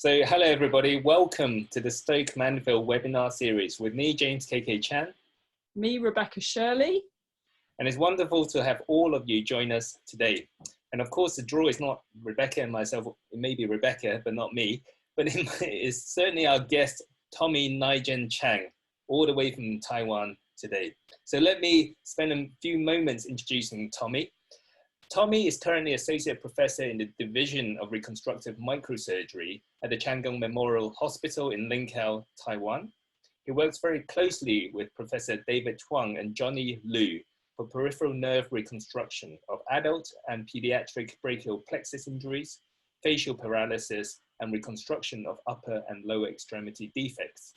So hello everybody, welcome to the Stoke Mandeville webinar series with me, James KK Chang. Me, Rebecca Shirley. And it's wonderful to have all of you join us today. And of course the draw is not Rebecca and myself, it may be Rebecca, but not me, but it is certainly our guest, Tommy Nigel Chang, all the way from Taiwan today. So let me spend a few moments introducing Tommy. Tommy is currently Associate Professor in the Division of Reconstructive Microsurgery at the Chang Memorial Hospital in Linkou, Taiwan. He works very closely with Professor David Huang and Johnny Liu for peripheral nerve reconstruction of adult and pediatric brachial plexus injuries, facial paralysis, and reconstruction of upper and lower extremity defects.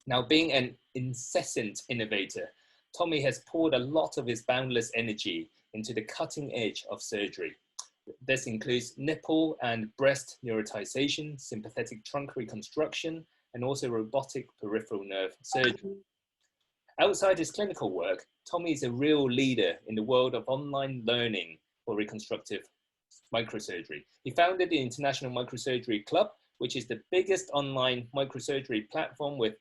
Now, being an incessant innovator, Tommy has poured a lot of his boundless energy into the cutting edge of surgery. This includes nipple and breast neurotization, sympathetic trunk reconstruction, and also robotic peripheral nerve surgery. Outside his clinical work, Tommy is a real leader in the world of online learning for reconstructive microsurgery. He founded the International Microsurgery Club, which is the biggest online microsurgery platform with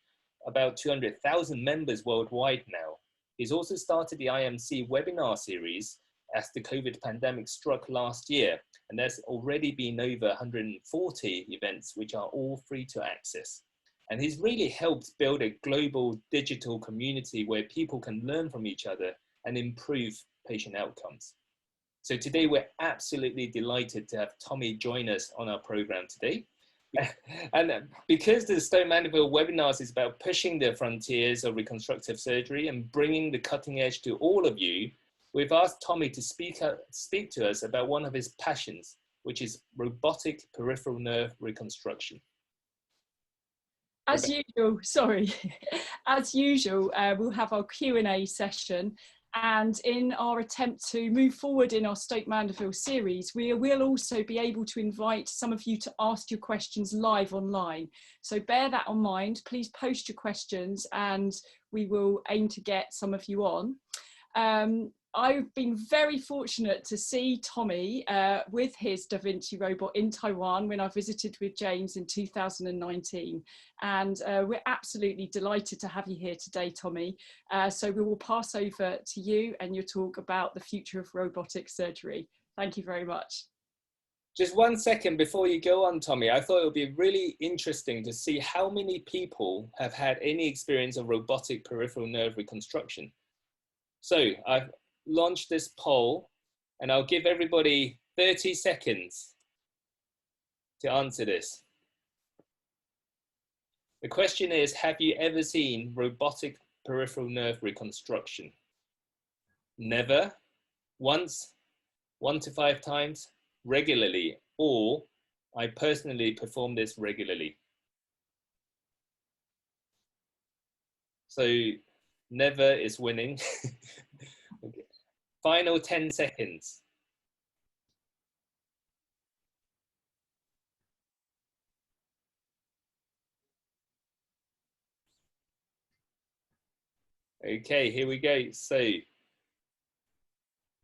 about 200,000 members worldwide now. He's also started the IMC webinar series as the COVID pandemic struck last year, and there's already been over 140 events which are all free to access. And he's really helped build a global digital community where people can learn from each other and improve patient outcomes. So today we're absolutely delighted to have Tommy join us on our program today. And because the Stoke Mandeville webinars is about pushing the frontiers of reconstructive surgery and bringing the cutting edge to all of you, we've asked Tommy to speak to us about one of his passions, which is robotic peripheral nerve reconstruction. As usual, we'll have our Q&A session. And in our attempt to move forward in our Stoke Mandeville series, we will also be able to invite some of you to ask your questions live online. So bear that in mind, please post your questions and we will aim to get some of you on. I've been very fortunate to see Tommy with his Da Vinci robot in Taiwan when I visited with James in 2019. And we're absolutely delighted to have you here today, Tommy. So we will pass over to you and you'll talk about the future of robotic surgery. Thank you very much. Just 1 second before you go on, Tommy, I thought it would be really interesting to see how many people have had any experience of robotic peripheral nerve reconstruction. So I've launched this poll and I'll give everybody 30 seconds to answer this. The question is, have you ever seen robotic peripheral nerve reconstruction? Never, once, 1 to 5 times, regularly, or I personally perform this regularly. So never is winning. Okay. Final 10 seconds. Okay, here we go. So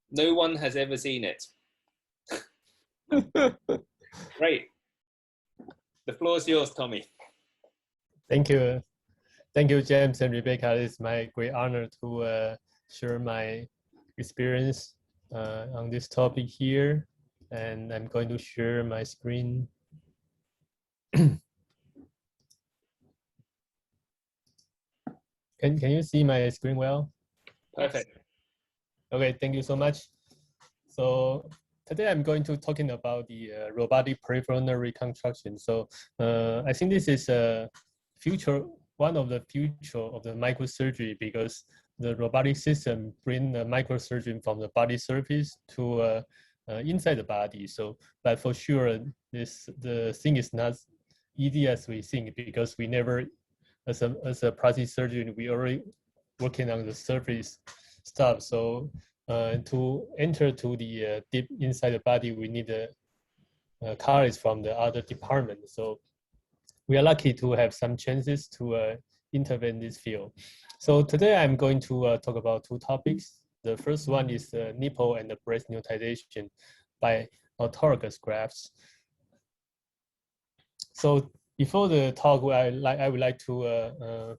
no one has ever seen it. Great. The floor is yours, Tommy. Thank you. Thank you, James and Rebecca. It's my great honor to share my experience on this topic here. And I'm going to share my screen. Can you see my screen well? Perfect. Okay, thank you so much. So today I'm going to talking about the robotic peripheral nerve reconstruction. So I think this is a one of the future of the microsurgery, because the robotic system bring the microsurgeon from the body surface to inside the body. So, but for sure, the thing is not easy as we think, because we never, as a plastic surgeon, we already working on the surface stuff. So to enter to the deep inside the body, we need colleagues from the other department. So we are lucky to have some chances to intervene in this field. So today I'm going to talk about 2 topics. The first one is the nipple and the breast neurotization by autologous grafts. So before the talk, I would like to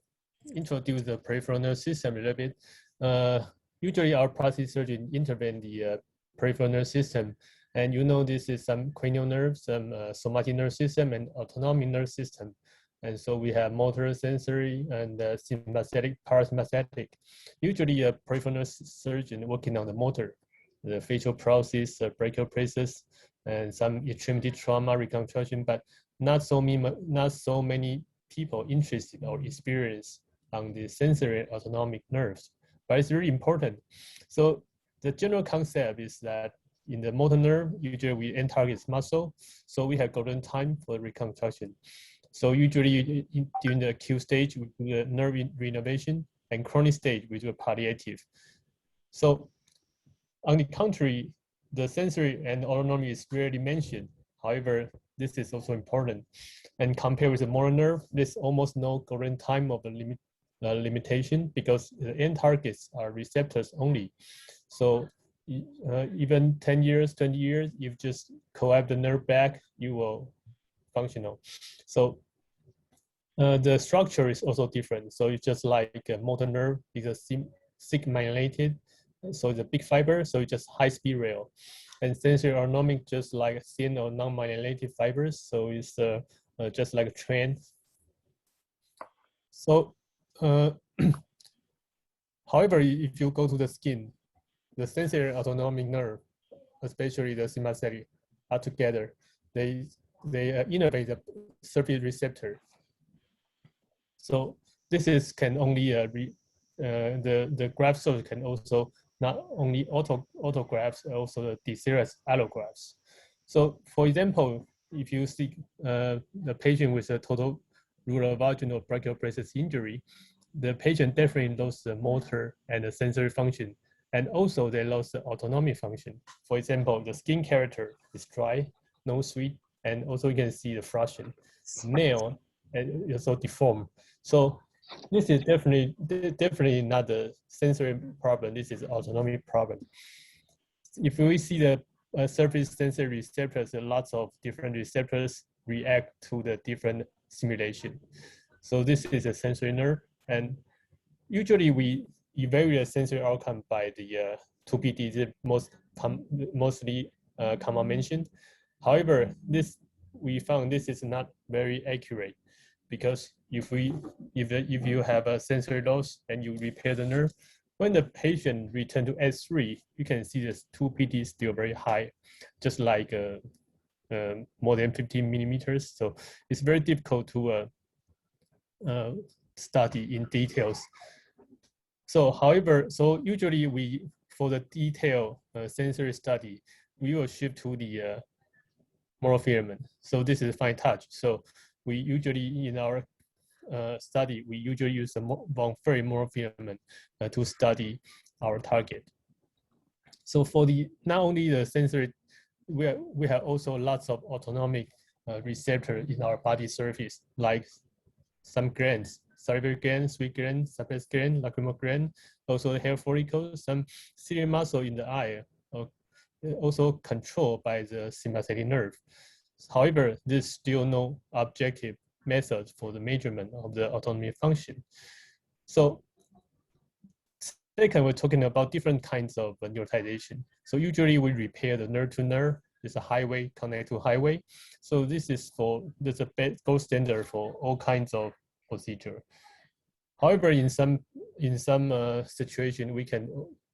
introduce the peripheral nerve system a little bit. Usually our plastic surgeon intervene the peripheral nerve system. And you know, this is some cranial nerve, some somatic nerve system, and autonomic nerve system. And so we have motor, sensory, and sympathetic, parasympathetic. Usually a peripheral nerve surgeon working on the motor, the facial process, brachial plexus, and some extremity trauma reconstruction, but not so many people interested or experienced on the sensory autonomic nerves. But it's really important. So the general concept is that in the motor nerve, usually we end target muscle, so we have golden time for reconstruction. So usually during the acute stage, we do the nerve renovation, and chronic stage, we do a palliative. So on the contrary, the sensory and autonomy is rarely mentioned. However, this is also important. And compared with the motor nerve, there's almost no golden time of the limitation because the end targets are receptors only. So even 10 years, 20 years, if just coax the nerve back, you will functional. So the structure is also different. So it's just like a motor nerve is a sigma-related, so it's a big fiber, so it's just high-speed rail. And sensory autonomic just like thin or non-myelinated fibers, so it's just like a train. So, however, if you go to the skin, the sensory autonomic nerve, especially the sympathetic, are together. They innervate the surface receptor. So this can only the graft source can also not only autografts, also the desirous allografts. So for example, if you see the patient with a total rural vaginal brachial plexus injury, the patient definitely lost the motor and the sensory function, and also they lost the autonomic function. For example, the skin character is dry, no sweet, and also you can see the flushing, nail, and also deformed. So this is definitely not a sensory problem. This is an autonomic problem. If we see the surface sensory receptors, lots of different receptors react to the different stimulation. So this is a sensory nerve, and usually we evaluate sensory outcome by the 2PD, the mostly common mentioned. However, we found this is not very accurate, because if you have a sensory loss and you repair the nerve, when the patient return to S3, you can see this 2PD is still very high, just like more than 15 millimeters. So it's very difficult to study in details. So however, so usually for the detailed sensory study, we will shift to the monofilament. So this is fine touch. So we usually in our study, we usually use a von Ferry monofilament to study our target. So for not only the sensory, we have also lots of autonomic receptors in our body surface, like some glands, salivary gland, sweat gland, substance gland, lacrimal gland, also the hair follicles, some ciliary muscle in the eye, also controlled by the sympathetic nerve. However, there's still no objective method for the measurement of the autonomic function. So second, we're talking about different kinds of neurotization. So usually we repair the nerve to nerve. It's a highway connect to highway. So this is there's a gold standard for all kinds of procedure. However, in some situation, we can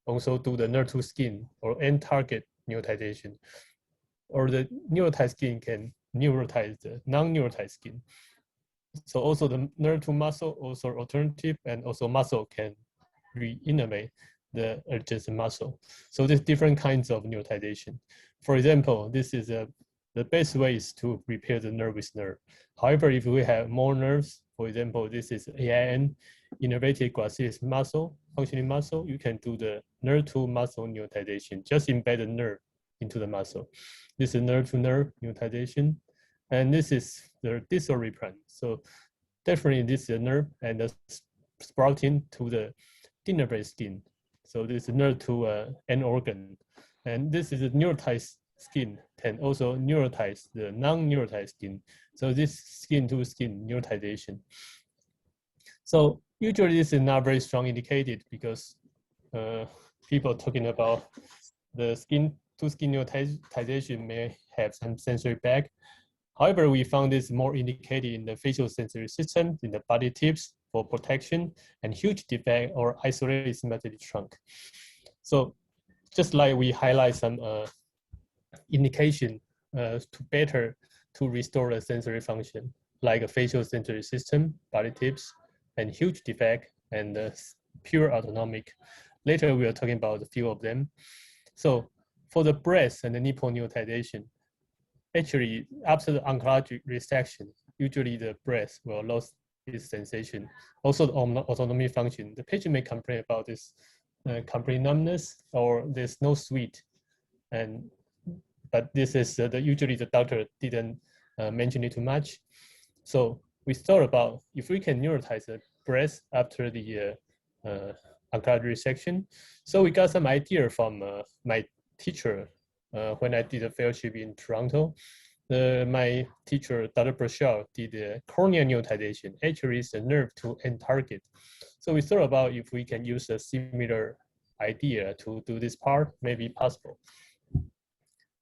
also do the nerve to skin or end target neurotization, or the neurotized skin can neurotize the non-neurotized skin. So also the nerve to muscle, also alternative, and also muscle can re-innervate the adjacent muscle. So there's different kinds of neurotization. For example, this is the best way is to repair the nerve with nerve. However, if we have more nerves, for example, this is AIN, innervated gracilis muscle, functioning muscle, you can do the nerve to muscle neurotization, just embed the nerve into the muscle. This is nerve to nerve neurotization. And this is the distal replant. So definitely this is a nerve and the sprouting to the denervate skin. So this is nerve to end organ. And this is a neurotized skin can also neurotize the non-neurotized skin. So this skin-to-skin neurotization. So usually this is not very strong indicated because people talking about the skin-to-skin neurotization may have some sensory back. However, we found this more indicated in the facial sensory system, in the body tips for protection, and huge defect or isolated symmetric trunk. So just like we highlight some indication to restore the sensory function, like a facial sensory system, body tips, and huge defect, and pure autonomic. Later, we are talking about a few of them. So for the breast and the nipple neurotization, actually, after the oncologic resection, usually the breast will lose its sensation. Also, the autonomy function. The patient may complain about this complete numbness or there's no sweet, but this is usually the doctor didn't mention it too much. So we thought about if we can neurotize the breast after the oncologic resection. So we got some idea from my teacher when I did a fellowship in Toronto. My teacher, Dr. Brashal, did cornea neurotization. Actually, it's a nerve to end target. So we thought about if we can use a similar idea to do this part, maybe possible.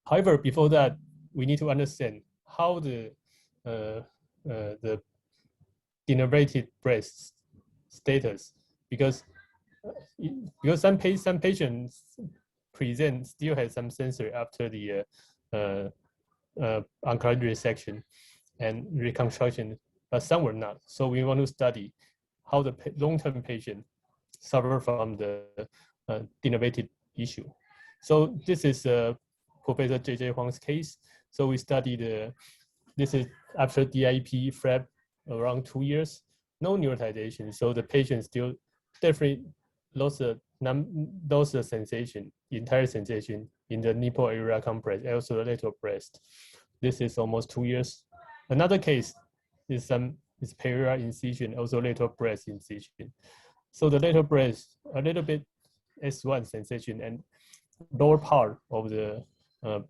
However, before that, we need to understand how the denervated breast status, because some patients present still has some sensory after the oncologic resection and reconstruction, but some were not. So we want to study how the long-term patient suffer from the denervated issue. So this is Professor J.J. Huang's case. So we studied this is after DIP flap around 2 years, no neurotization. So the patient still definitely lost the sensation, entire sensation in the nipple area complex, also the lateral breast. This is almost 2 years. Another case is peroneal incision, also lateral breast incision. So the lateral breast, a little bit S1 sensation, and lower part of the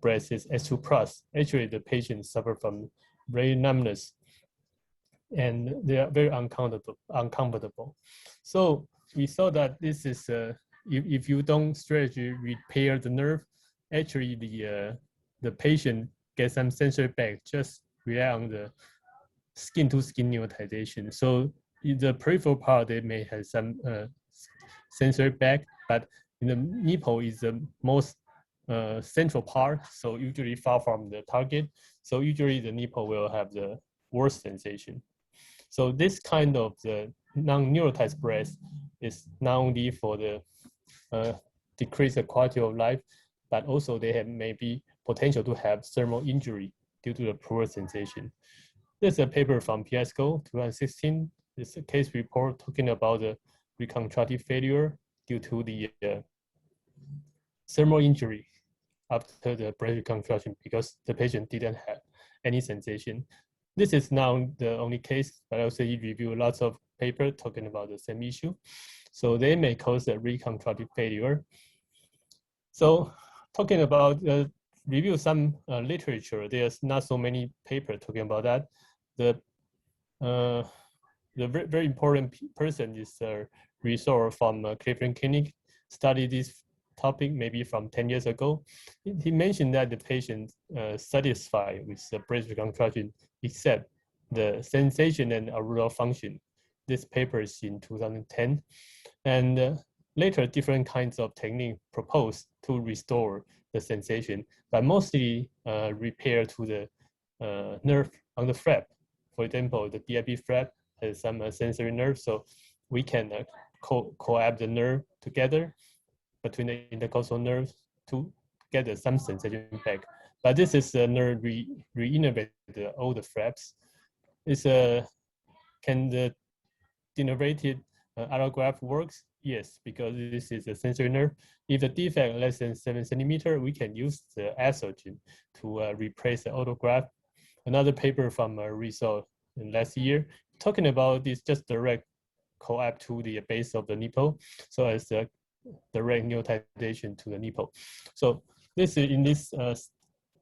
breast is S2 plus. Actually, the patient suffer from very numbness, and they are very uncomfortable. So we saw that this is if you don't strategically repair the nerve, actually the patient gets some sensory back, just rely on the skin-to-skin neurotization. So in the peripheral part, they may have some sensory back, but in the nipple is the most central part, so usually far from the target. So usually the nipple will have the worst sensation. So this kind of the non-neurotized breast is not only for the decrease the quality of life, but also they have maybe potential to have thermal injury due to the poor sensation. There's a paper from PSCO 2016. It's a case report talking about the reconstructive failure due to the thermal injury after the breast reconstruction because the patient didn't have any sensation. This is now the only case, but also you review lots of papers talking about the same issue. So they may cause a reconstructive failure. So talking about review some literature, there's not so many papers talking about that. The very important person is a resource from Cleveland Clinic, studied this topic maybe from 10 years ago. He mentioned that the patient satisfied with the breast reconstruction except the sensation and auroral function. This paper is in 2010. And later, different kinds of technique proposed to restore the sensation, but mostly repair to the nerve on the flap. For example, the DIP flap has some sensory nerve, so we can coax the nerve together between the intercostal nerves to get some sensation back. But this is a nerve re-innervate all the flaps. Can the denervated allograft works? Yes, because this is a sensory nerve. If the defect less than 7 centimeters, we can use the estrogen to replace the autograft. Another paper from result in last year talking about this just direct coax to the base of the nipple, so as a direct neurotization to the nipple. So this is in this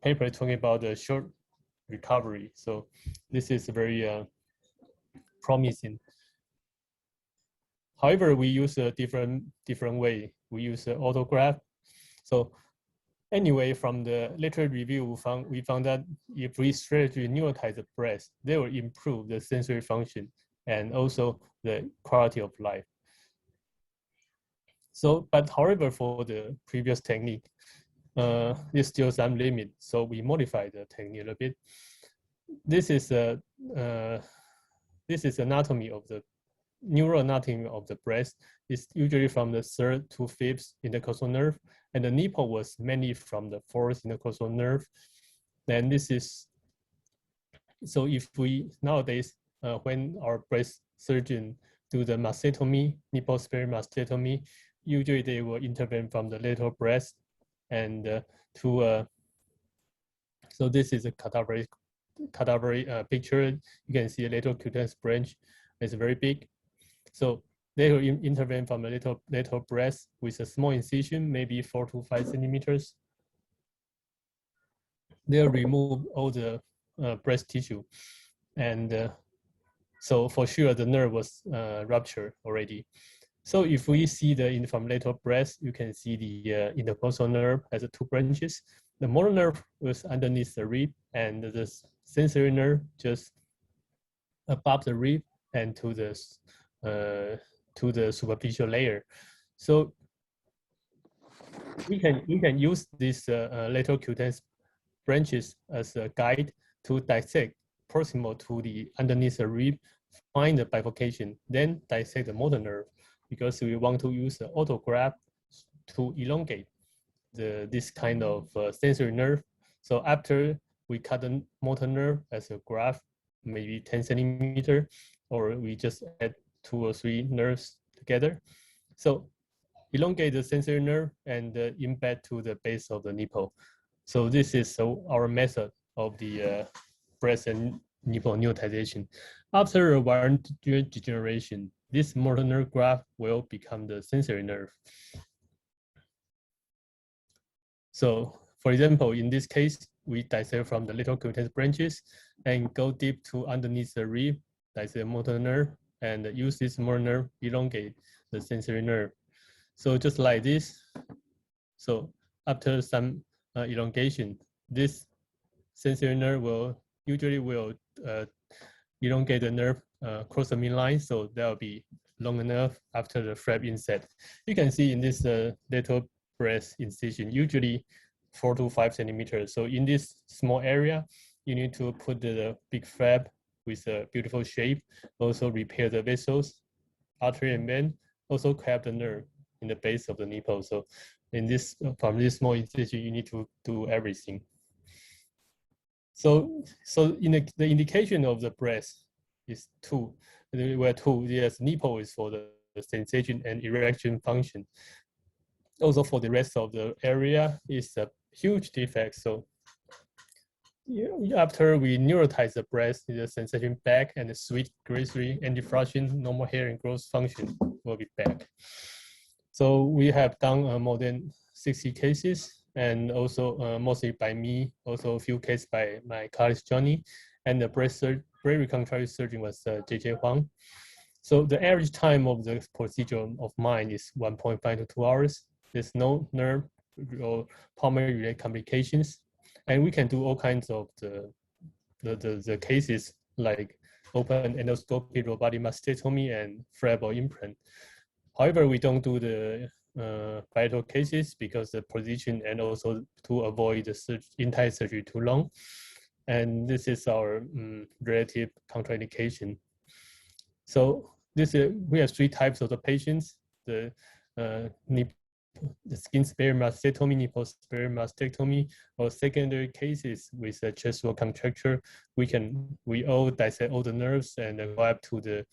paper talking about the short recovery. So this is very promising. However, we use a different way. We use autograft. So anyway, from the literature review, we found that if we surgically neurotize the breast, they will improve the sensory function and also the quality of life. So, but however, for the previous technique, there's still some limit. So we modify the technique a little bit. This is anatomy of the neural anatomy of the breast. Is usually from the 3rd to 5th intercostal nerve, and the nipple was mainly from the 4th intercostal nerve. Then this is, so if we nowadays, when our breast surgeon do the mastectomy, nipple sparing mastectomy, usually they will intervene from the lateral breast and so this is a cadaver picture. You can see a lateral cutaneous branch is very big. So they will intervene from the lateral breast with a small incision, maybe 4 to 5 centimeters. They'll remove all the breast tissue. And so for sure the nerve was ruptured already. So if we see the from lateral breast, you can see the intercostal nerve has 2 branches. The motor nerve was underneath the rib, and the sensory nerve just above the rib and to the superficial layer. So we can use these lateral cutaneous branches as a guide to dissect proximal to the underneath the rib, find the bifurcation, then dissect the motor nerve, because we want to use the autograft to elongate this kind of sensory nerve. So after we cut the motor nerve as a graft, maybe 10 centimeter, or we just add 2 or 3 nerves together. So elongate the sensory nerve and embed to the base of the nipple. So this is our method of the breast and nipple neurotization. After a 1 degeneration, this motor nerve graft will become the sensory nerve. So for example, in this case, we dissect from the lateral cutaneous branches and go deep to underneath the rib, dissect motor nerve, and use this motor nerve elongate the sensory nerve. So just like this. So after some elongation, this sensory nerve will usually elongate the nerve across the midline, so that will be long enough after the flap inset. You can see in this lateral breast incision, usually 4 to 5 centimeters. So in this small area, you need to put the big flap with a beautiful shape, also repair the vessels, artery and vein, also grab the nerve in the base of the nipple. So in this, from this small incision, you need to do everything. So in the indication of the breast is 2. There were 2. Yes, nipple is for the sensation and erection function. Also for the rest of the area is a huge defect. So after we neurotize the breast, the sensation back, and the sweet, grace-free, anti-flushing, normal hair and growth function will be back. So we have done more than 60 cases, and also mostly by me, also a few cases by my colleague Johnny, and the breast reconstructive surgeon was JJ Huang. So the average time of the procedure of mine is 1.5 to 2 hours. There's no nerve or pulmonary related complications, and we can do all kinds of the cases like open endoscopy, robotic mastectomy, and flap or implant. However, we don't do the vital cases because the position, and also to avoid the entire surgery too long. And this is our relative contraindication. So we have 3 types of the patients: the skin sparing mastectomy, nipple sparing mastectomy, or secondary cases with a chest wall contracture. We all dissect all the nerves and go up to the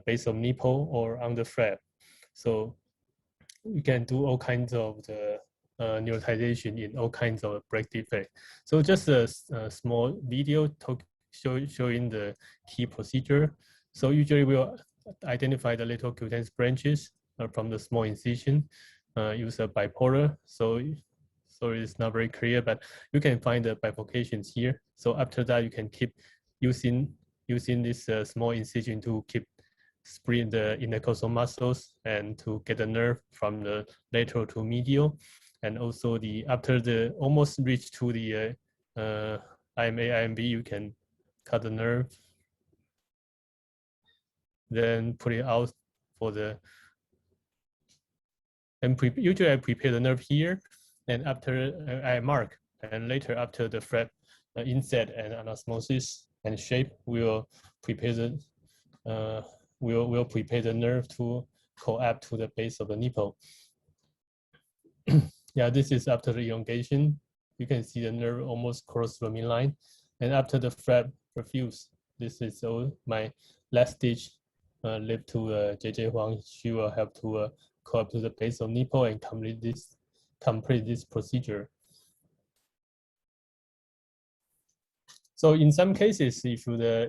base of nipple or on the flap. So we can do all kinds of the neurotization in all kinds of break defect. So just a small video showing the key procedure. So usually we'll identify the lateral cutaneous branches from the small incision, use a bipolar. So sorry, it's not very clear, but you can find the bifurcations here. So after that, you can keep using this small incision to keep spread the intercostal muscles and to get the nerve from the lateral to medial. And also after the almost reach to the IMA, IMB, you can cut the nerve, then put it out for the, and usually I prepare the nerve here, and after I mark, and later after the flap inset and anastomosis and shape, we will prepare the we'll prepare the nerve to coapt to the base of the nipple. Yeah, this is after the elongation. You can see the nerve almost cross the midline, and after the flap perfuse, this is my last stitch. Left to JJ Huang. She will have to go up to the base of nipple and complete this procedure. So in some cases, if the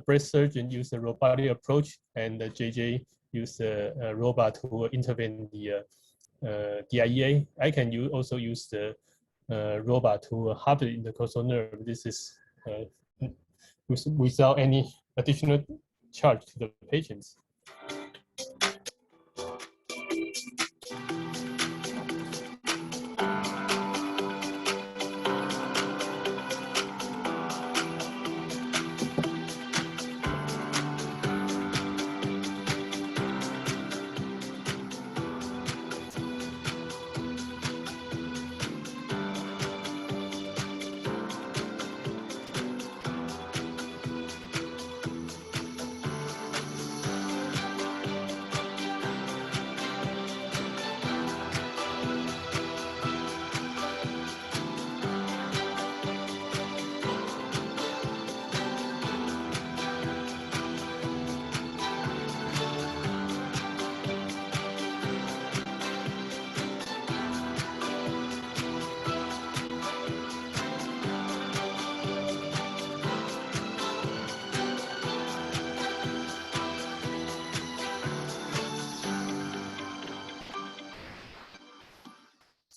breast surgeon use a robotic approach and the JJ use a robot to intervene the DIEA, I can also use the robot to halve the intercostal nerve. This is without any additional charge to the patients.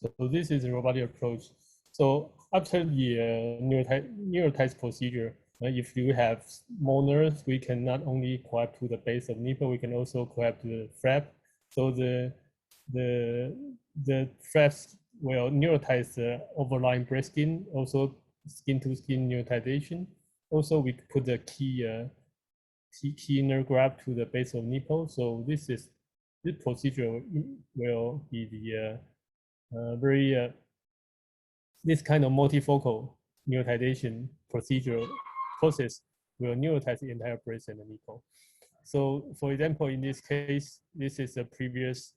So this is a robotic approach. So after the neurotized procedure, if you have more nerves, we can not only coapt to the base of nipple, we can also coapt to the flap. So the flaps will neurotize the overlying breast skin, also skin-to-skin neurotization. Also, we put the key nerve graft to the base of nipple. So this procedure will be the this kind of multifocal neurotization process will neurotize the entire breast and the nipple. So, for example, in this case, this is a previous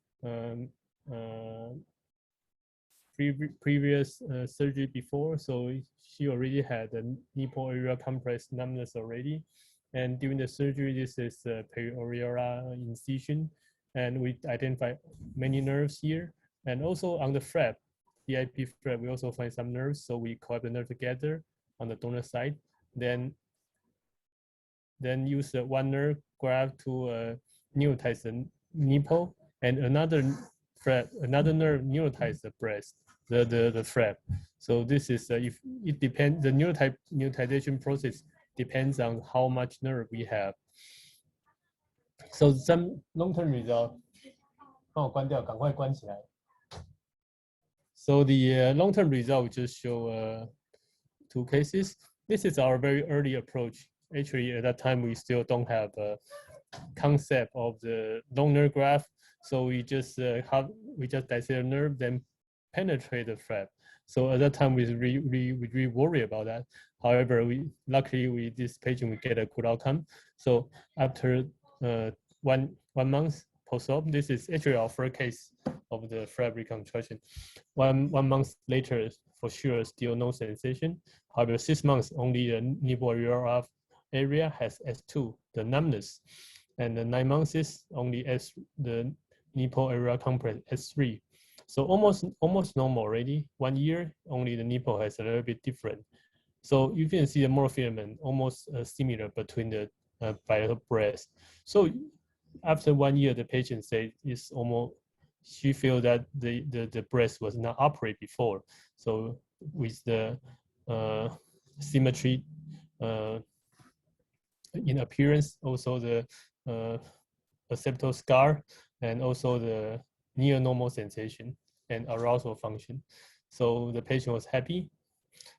surgery before. So she already had a nipple area compress numbness already, and during the surgery, this is a perioral incision, and we identify many nerves here. And also on the flap, the IP flap, we also find some nerves. So we coapt the nerve together on the donor side, then use one nerve graft to neurotize the nipple, and another nerve neurotize the breast, the flap. So this is if it depends, the neurotization process depends on how much nerve we have. So some long-term result. 帮我关掉，赶快关起来。So the long-term result, we just show 2 cases. This is our very early approach. Actually, at that time, we still don't have a concept of the long nerve graft. So we just dissect the nerve, then penetrate the flap. So at that time, we really worry about that. However, luckily with this patient, we get a good outcome. So after 1 month post-op, this is actually our first case of the flap reconstruction. One month later, for sure, still no sensation. However, 6 months, only the nipple area has S2, the numbness. And the 9 months is only the nipple area compress S3. So almost normal already. 1 year, only the nipple has a little bit different. So you can see the morphilament almost similar between the bilateral breast. So after 1 year, the patient said it's almost she felt that the breast was not upright before. So with the symmetry in appearance, also the occipital scar, and also the near normal sensation and arousal function. So the patient was happy.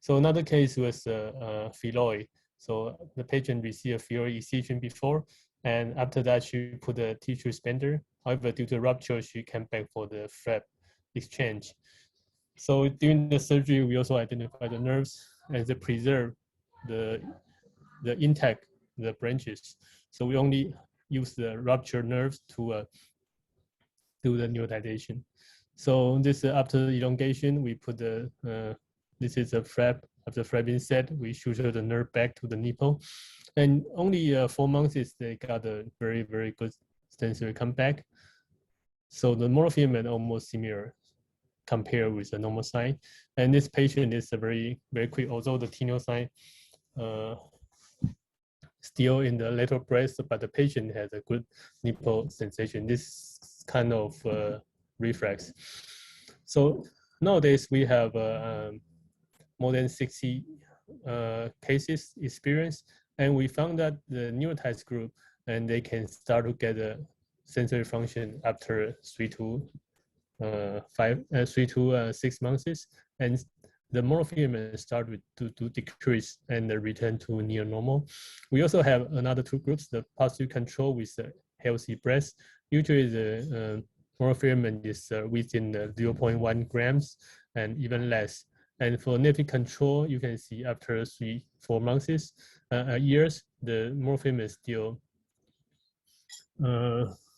So another case was phylloid. So the patient received a phylloid excision before, and after that she put a tissue expander. However, due to rupture, she came back for the flap exchange. So during the surgery, we also identified the nerves and they preserve the intact the branches. So we only use the ruptured nerves to do the neurotization. So this after elongation, we put the this is a flap. After flap being set, we suture the nerve back to the nipple, and only 4 months is they got a very good sensory comeback. So the motor filament almost similar compared with the normal sign, and this patient is a very quick. Although the tinea sign still in the lateral breast, but the patient has a good nipple sensation. This kind of reflex. So nowadays we have more than 60 cases experience, and we found that the neurotized group, and they can start to get a sensory function after 3 to 6 months, and the motor filament start to decrease and return to near normal. We also have another 2 groups, the positive control with the healthy breast. Usually the motor filament is within 0.1 grams and even less. And for negative control, you can see after 3-4 months, years, the motor filament is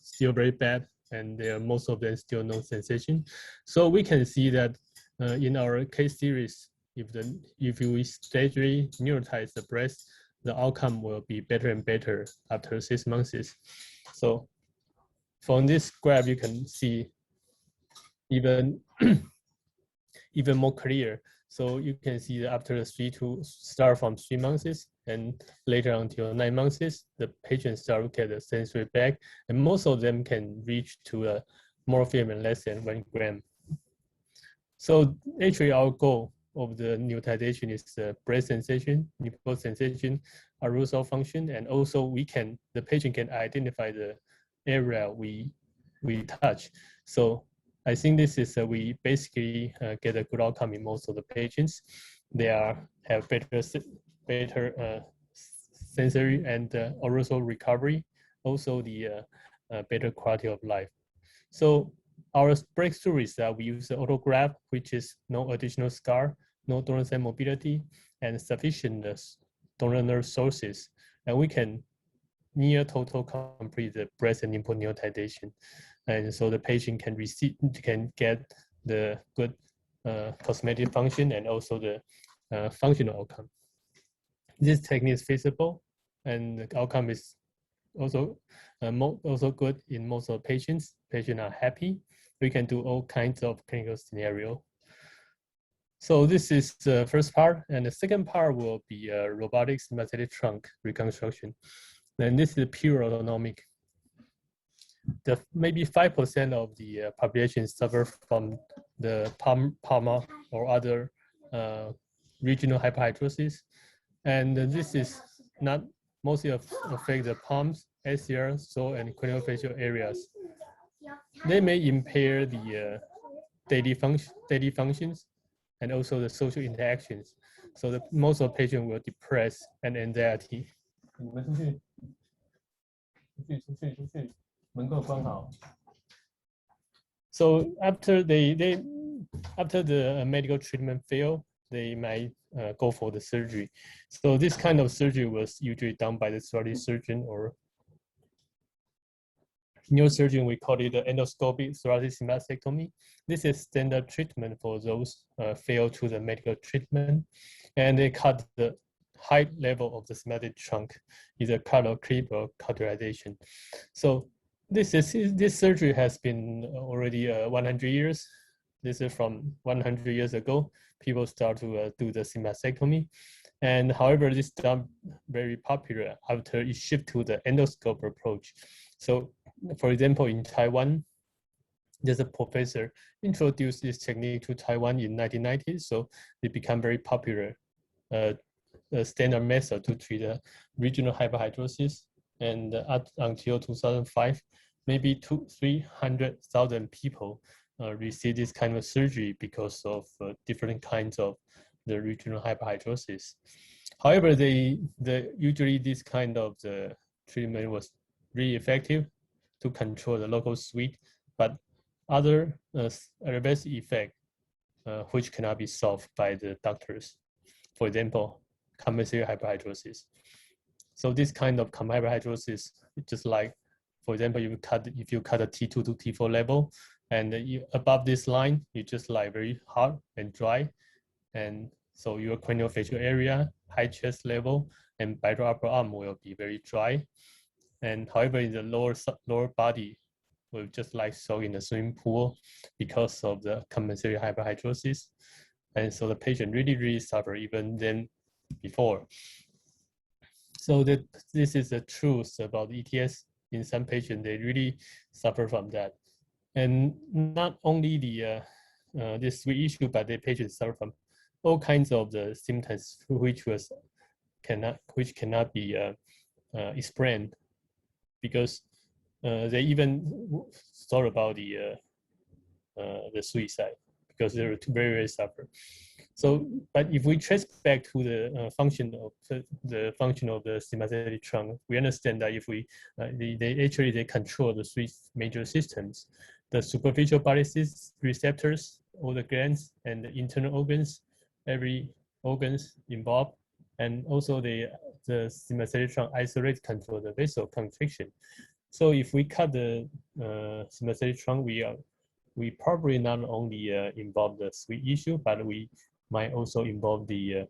still very bad, and most of them still no sensation. So we can see that in our case series, if we steadily neurotize the breast, the outcome will be better and better after 6 months. So from this graph, you can see even more clear. So you can see that after start from 3 months and later until 9 months, the patients start to get the sensory back, and most of them can reach to a motor filament less than 1 gram. So actually our goal of the neurotization is breast sensation, nipple sensation, arousal function, and also the patient can identify the area we touch. So I think this is we basically get a good outcome in most of the patients. They have better sensory and arousal recovery, also the better quality of life. So our breakthrough is that we use the autograft, which is no additional scar, no donor cell mobility, and sufficient donor nerve sources, and we can near total complete the breast and nipple neurotization, and so the patient can get the good cosmetic function and also the functional outcome. This technique is feasible, and the outcome is also good in most of the patients. Patients are happy. We can do all kinds of clinical scenario. So this is the first part, and the second part will be robotic sympathetic trunk reconstruction. And this is pure autonomic. Maybe 5% of the population suffer from the palmar or other regional hyperhidrosis, and this is not mostly affect the palms, SCR, sole, and craniofacial areas. They may impair the daily functions and also the social interactions. So most of the patients will depress and anxiety. So after after the medical treatment fail, they might go for the surgery. So this kind of surgery was usually done by the thoracic surgeon or neurosurgeon. We call it the endoscopic thoracic mastectomy. This is standard treatment for those fail to the medical treatment, and they cut the high level of the sympathetic trunk, either cut or clip or cauterization. So this surgery has been already 100 years. This is from 100 years ago. People start to do the mastectomy, and however, this is not very popular after it shift to the endoscope approach. So, for example, in Taiwan, there's a professor introduced this technique to Taiwan in 1990s, so it became very popular, a standard method to treat regional hyperhidrosis. And until 2005, maybe 300,000 people receive this kind of surgery because of different kinds of the regional hyperhidrosis. However, usually this kind of the treatment was really effective to control the local sweat, but other adverse effect which cannot be solved by the doctors. For example, compensatory hyperhidrosis. So this kind of hyperhidrosis, just like, for example, if you cut a T2 to T4 level, and above this line, you just like very hot and dry, and so your craniofacial area, high chest level, and bilateral upper arm will be very dry. And however, in the lower body, will just like soak in the swimming pool because of the compensatory hyperhidrosis. And so the patient really suffer even than before. So this is the truth about ETS. In some patients, they really suffer from that. And not only this sweat issue, but the patients suffer from all kinds of the symptoms which cannot be explained, because they even thought about the suicide because they were very suffer. So, but if we trace back to the function of the sympathetic trunk, we understand that if we they control the three major systems: the superficial body receptors, all the glands, and the internal organs, every organs involved, and also the sympathetic trunk isolate control the vessel constriction. So if we cut the sympathetic trunk, we probably not only involve the sweat issue, but we might also involve the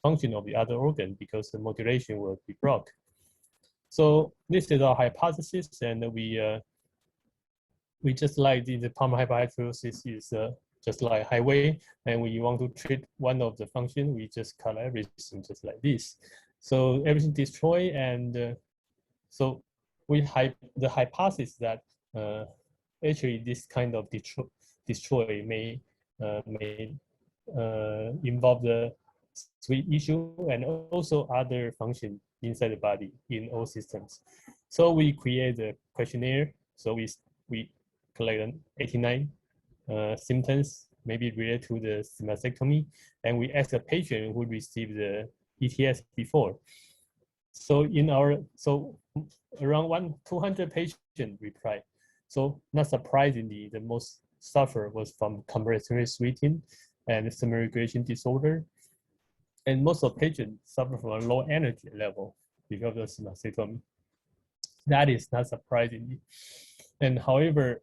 function of the other organ, because the modulation will be blocked. So this is our hypothesis, and we just like the pulmonary hyperhidrosis is just like highway, and when you want to treat one of the function, we just cut everything just like this. So everything destroy, and so the hypothesis that actually this kind of destroy may involve the sweat issue and also other function inside the body in all systems. So we create a questionnaire. So we collect 89 symptoms maybe related to the mastectomy, and we ask a patient who received the ETS before. So around 200 patients replied. So not surprisingly, the most suffer was from compensatory sweating and thermoregulation disorder. And most of patients suffer from a low energy level because of mastectomy. That is not surprising. And however,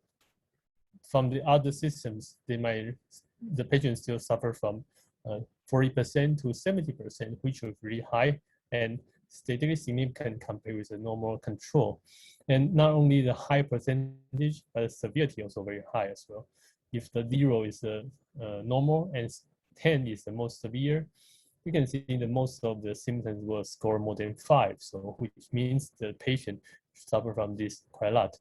from the other systems, the patients still suffer from 40% to 70%, which was really high and statistically significant compared with the normal control. And not only the high percentage, but the severity also very high as well. If the 0 is normal and 10 is the most severe, you can see that most of the symptoms will score more than 5, so which means the patient suffer from this quite a lot.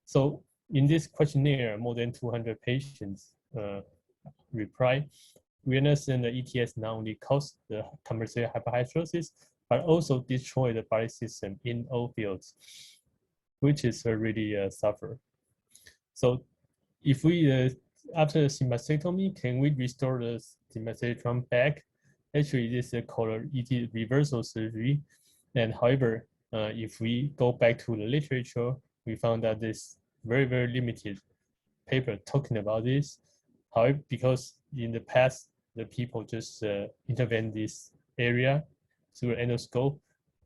So in this questionnaire, more than 200 patients reply. We understand the ETS not only cause the compensatory hyperhidrosis, but also destroy the body system in all fields, which is really suffer. So if we, after the mastectomy, can we restore the sympathetic trunk back? Actually, this is called ET reversal surgery. And however, if we go back to the literature, we found that this very limited paper talking about this. However, because in the past, the people just intervene this area through endoscope.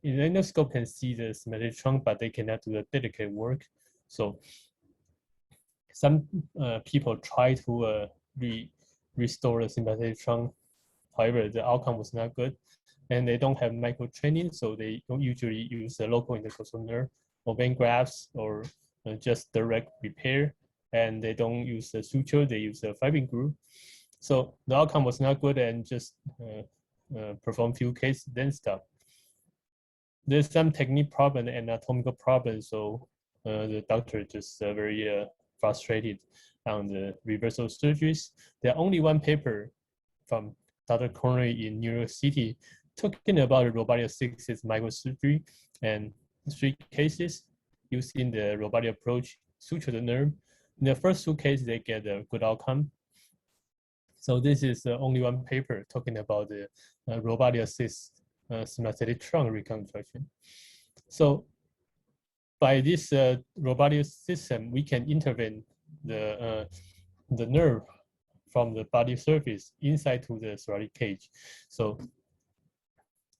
In the endoscope can see the sympathetic trunk, but they cannot do the dedicated work. So some people try to restore the sympathetic trunk. However, the outcome was not good, and they don't have micro training, so they don't usually use the local intercostal nerve or vein grafts or just direct repair, and they don't use the suture, they use the fibrin glue. So the outcome was not good, and just perform few cases, then stop. There's some technique problem and anatomical problem, so the doctor just very frustrated on the reversal surgeries. There are only one paper from Dr. Connery in New York City talking about robotic assisted microsurgery, and 3 cases using the robotic approach suture the nerve. In the first 2 cases, they get a good outcome. So this is only one paper talking about the robotic assist sympathetic trunk reconstruction. So by this robotic system, we can intervene the nerve from the body surface inside to the thoracic cage. So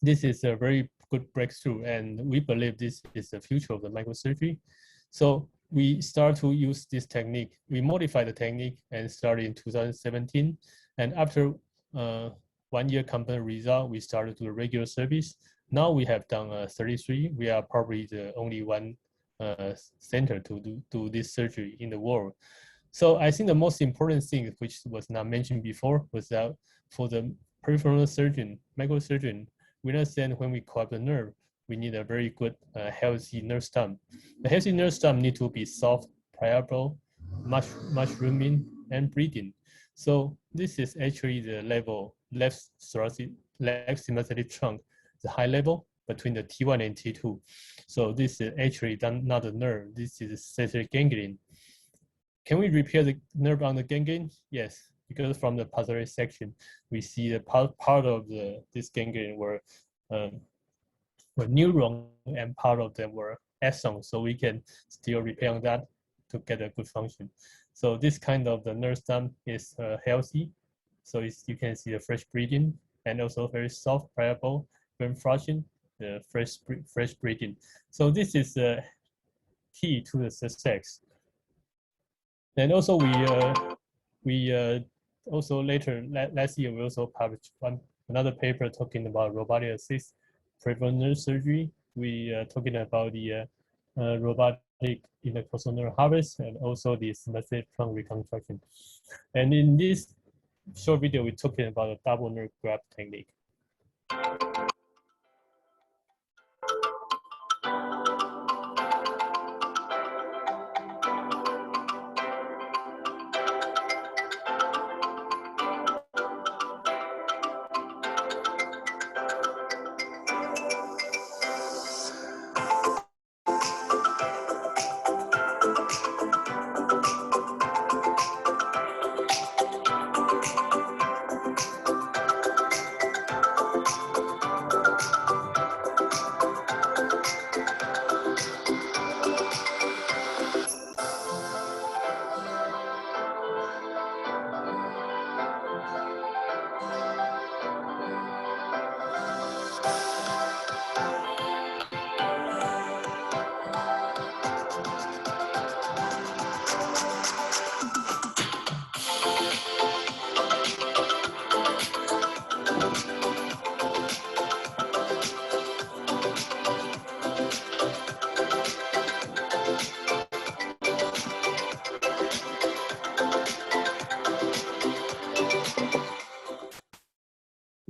this is a very good breakthrough, and we believe this is the future of the microsurgery. So we start to use this technique. We modify the technique and started in 2017. And after 1 year company result, we started to do a regular service. Now we have done 33. We are probably the only one center to do this surgery in the world. So I think the most important thing, which was not mentioned before, was that for the peripheral surgeon, microsurgeon, we understand when we collapse the nerve, we need a very good, healthy nerve stem. The healthy nerve stem need to be soft, pliable, mushrooming, and breathing. So this is actually the level left thoracic, left sympathetic trunk, the high level between the T1 and T2. So this is actually not a nerve. This is a sensory ganglion. Can we repair the nerve on the ganglion? Yes, because from the posterior section, we see the part of this ganglion were neuron, and part of them were axon. So we can still repair on that to get a good function. So this kind of the nerve stem is healthy. So you can see the fresh breathing, and also very soft, pliable, when flushing, the fresh breathing. So this is the key to the success. And also we also later last year we also published another paper talking about robotic assist peripheral nerve surgery. We talking about the robotic intercostal nerve harvest, and also the sympathetic trunk reconstruction. And in this short video, we're talking about a double nerve graft technique.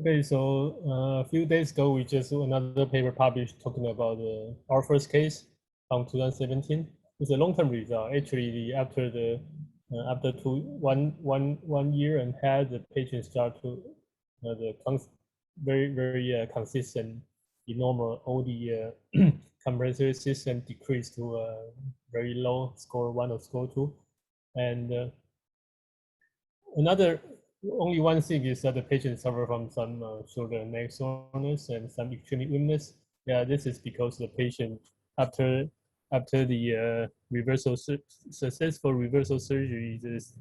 Okay, so a few days ago, we just another paper published talking about our first case from 2017. It's a long-term result. Actually, after 1 year and a half, the patient start to very consistent, normal. All the compensatory system decreased to a very low score 1 or score 2, and only one thing is that the patient suffer from some shoulder and neck soreness and some extremity weakness. Yeah, this is because the patient after the successful reversal surgery, this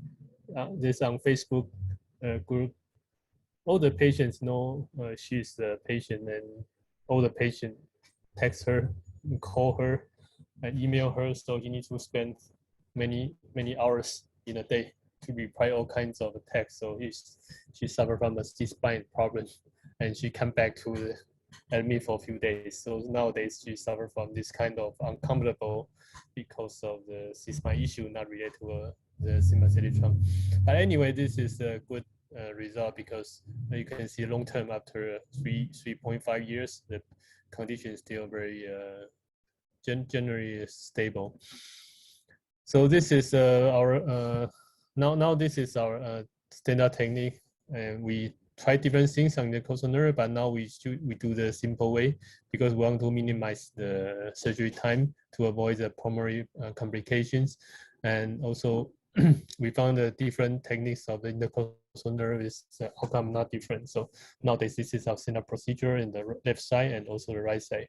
on Facebook group, all the patients know she's the patient, and all the patient text her, call her, and email her. So you need to spend many hours in a day to reply all kinds of text. So she suffered from a C-spine problem, and she come back to the admit for a few days. So nowadays she suffer from this kind of uncomfortable because of the C-spine issue, not related to the sympathetic trunk. But anyway, this is a good result, because you can see long term after 3.5 years, the condition is still very generally stable. So this is our now this is our standard technique, and we try different things on the coastal nerve, but now we do the simple way because we want to minimize the surgery time to avoid the pulmonary complications, and also we found the different techniques of the intercostal nerve is outcome not different. So nowadays this is our standard procedure in the left side and also the right side.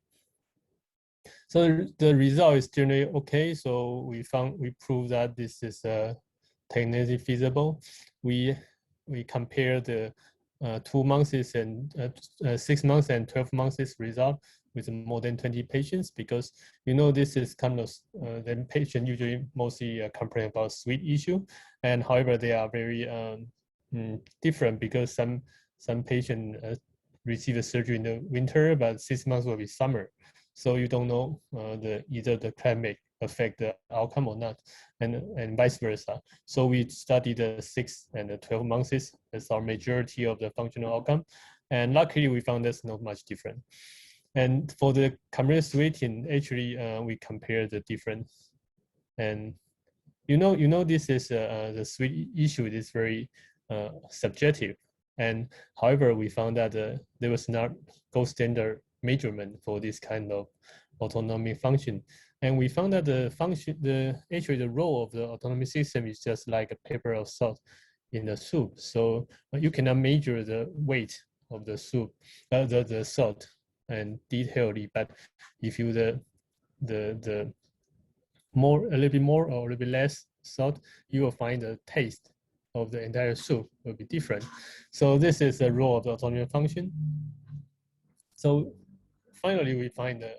So the result is generally okay. So we proved that this is technically feasible. We compare the 2 months and 6 months and 12 months result with more than 20 patients, because this is kind of the patient usually mostly complain about sweat issue, and however they are very different because some patient receive a surgery in the winter, but 6 months will be summer. So you don't know either the climate affect the outcome or not, and vice versa. So we studied the 6 and the 12 months as our majority of the functional outcome, and luckily we found there's not much different. And for the comprehensive sweating, actually we compare the difference, and this is the sweat issue is very subjective, and however we found that there was not gold standard measurement for this kind of autonomic function. And we found that actually the role of the autonomic system is just like a pepper of salt in the soup. So you cannot measure the weight of the soup, the salt, and detailedly. But if you the more a little bit more or a little bit less salt, you will find the taste of the entire soup will be different. So this is the role of the autonomic function. So finally, we find that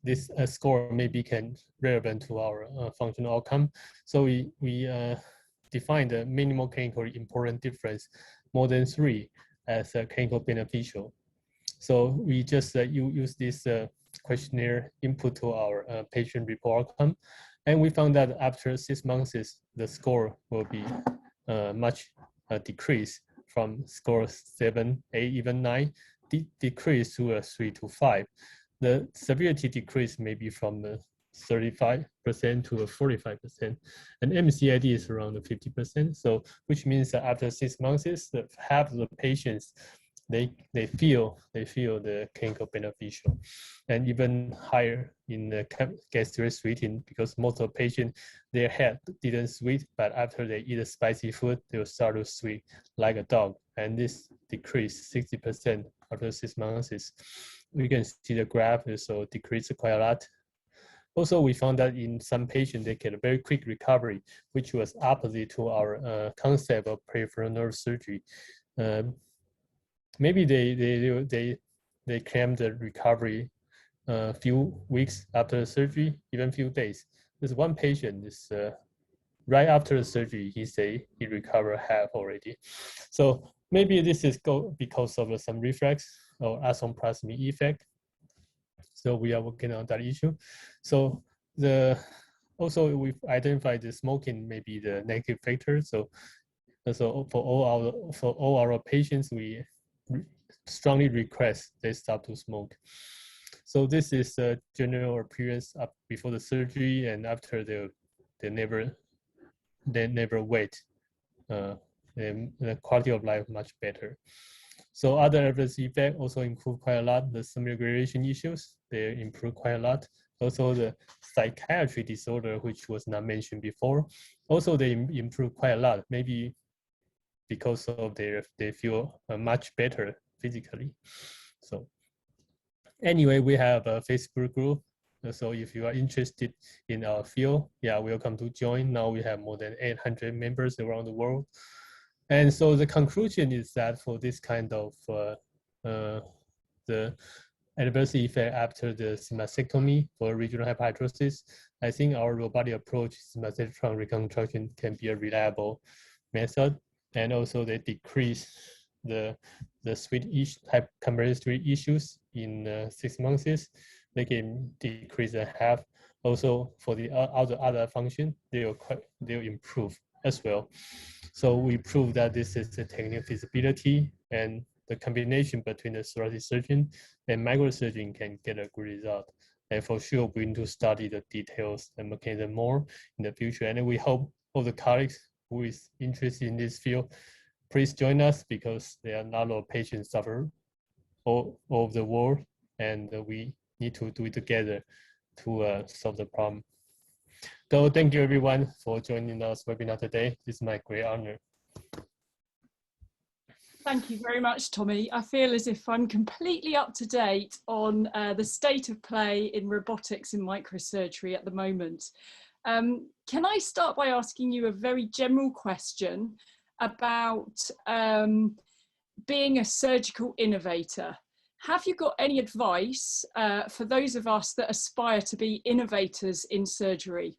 this score maybe can relevant to our functional outcome. So we define the minimal clinically important difference more than 3 as a clinical beneficial. So we just use this questionnaire input to our patient report outcome, and we found that after 6 months, the score will be much decreased from score 7, 8, even 9, decrease to a 3 to 5. The severity decrease may be from 35% to 45%, and MCID is around 50%. So which means that after 6 months, half of the patients they feel the clinical beneficial, and even higher in the gastric sweating, because most of the patients their head didn't sweat, but after they eat a spicy food, they will start to sweat like a dog, and this decreased 60% after 6 months. We can see the graph also decreased quite a lot. Also, we found that in some patients, they get a very quick recovery, which was opposite to our concept of peripheral nerve surgery. Maybe they claim the recovery a few weeks after the surgery, even few days. There's one patient is right after the surgery, he say he recovered half already. So maybe this is because of some reflex or asomoplasmy effect. So we are working on that issue. So also we've identified the smoking may be the negative factor. So for all our patients, we strongly request they stop to smoke. So this is a general appearance up before the surgery and after they never wait. The quality of life much better. So other adverse effects also include quite a lot. The semi-regulation issues, they improve quite a lot. Also the psychiatry disorder, which was not mentioned before, also they improve quite a lot. Maybe because of they feel much better physically. So anyway, we have a Facebook group. So if you are interested in our field, yeah, welcome to join. Now we have more than 800 members around the world. And so the conclusion is that for this kind of the adverse effect after the mastectomy for regional hyperhidrosis, I think our robotic approach, mastectomy trunk reconstruction, can be a reliable method. And also they decrease the sweat type comparative issues in 6 months. They can decrease a half. Also for the other function, they will improve as well. So we prove that this is a technical feasibility, and the combination between the thoracic surgeon and microsurgeon can get a good result. and for sure we're going to study the details and mechanism more in the future. And we hope all the colleagues who is interested in this field, please join us, because there are a lot of patients suffer all over the world, and we need to do it together to solve the problem. So thank you everyone for joining us webinar today. This is my great honor. Thank you very much, Tommy. I feel as if I'm completely up to date on the state of play in robotics in microsurgery at the moment. Can I start by asking you a very general question about being a surgical innovator? Have you got any advice for those of us that aspire to be innovators in surgery?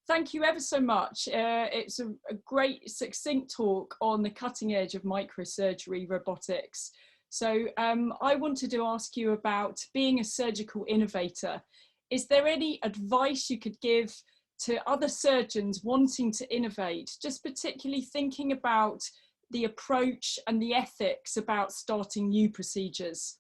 Thank you ever so much. It's a great, succinct talk on the cutting edge of microsurgery robotics. So I wanted to ask you about being a surgical innovator. Is there any advice you could give to other surgeons wanting to innovate, just particularly thinking about the approach and the ethics about starting new procedures?